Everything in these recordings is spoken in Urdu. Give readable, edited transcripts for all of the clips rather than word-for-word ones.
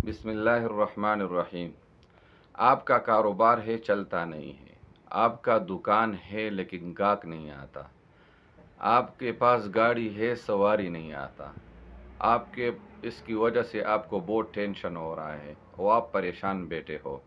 بسم اللہ الرحمن الرحیم۔ آپ کا کاروبار ہے چلتا نہیں ہے، آپ کا دکان ہے لیکن گاہک نہیں آتا، آپ کے پاس گاڑی ہے سواری نہیں آتا، آپ کے اس کی وجہ سے آپ کو بہت ٹینشن ہو رہا ہے اور آپ پریشان بیٹھے ہو۔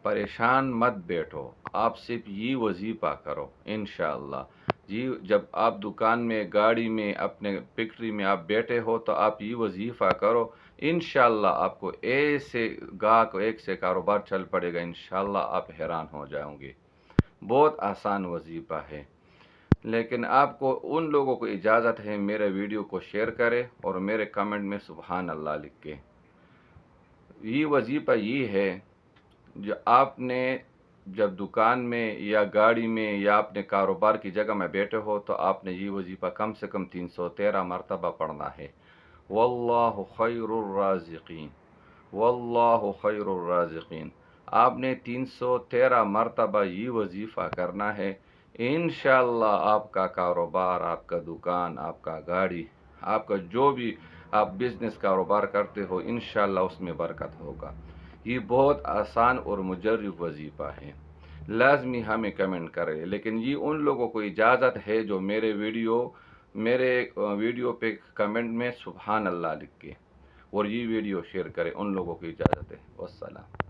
پریشان مت بیٹھو، آپ صرف یہ وظیفہ کرو انشاءاللہ۔ جی جب آپ دکان میں، گاڑی میں، اپنے فیکٹری میں آپ بیٹھے ہو تو آپ یہ وظیفہ کرو، انشاءاللہ آپ کو ایسے گاہک، ایک سے کاروبار چل پڑے گا، انشاءاللہ آپ حیران ہو جاؤ گے۔ بہت آسان وظیفہ ہے، لیکن آپ کو ان لوگوں کو اجازت ہے میرے ویڈیو کو شیئر کرے اور میرے کمنٹ میں سبحان اللہ لکھ کے۔ یہ وظیفہ یہ ہے، جو آپ نے جب دکان میں یا گاڑی میں یا اپنے کاروبار کی جگہ میں بیٹھے ہو تو آپ نے یہ وظیفہ کم سے کم 313 مرتبہ پڑھنا ہے۔ واللہ خیر الرازقین، واللہ خیر الرازقین۔ آپ نے 313 مرتبہ یہ وظیفہ کرنا ہے، انشاءاللہ آپ کا کاروبار، آپ کا دکان، آپ کا گاڑی، آپ کا جو بھی آپ بزنس کاروبار کرتے ہو، انشاءاللہ اس میں برکت ہوگا۔ یہ بہت آسان اور مجرب وظیفہ ہے، لازمی ہمیں کمنٹ کرے، لیکن یہ ان لوگوں کو اجازت ہے جو میرے ویڈیو پہ کمنٹ میں سبحان اللہ لکھ کے اور یہ ویڈیو شیئر کرے، ان لوگوں کو اجازت ہے۔ والسلام۔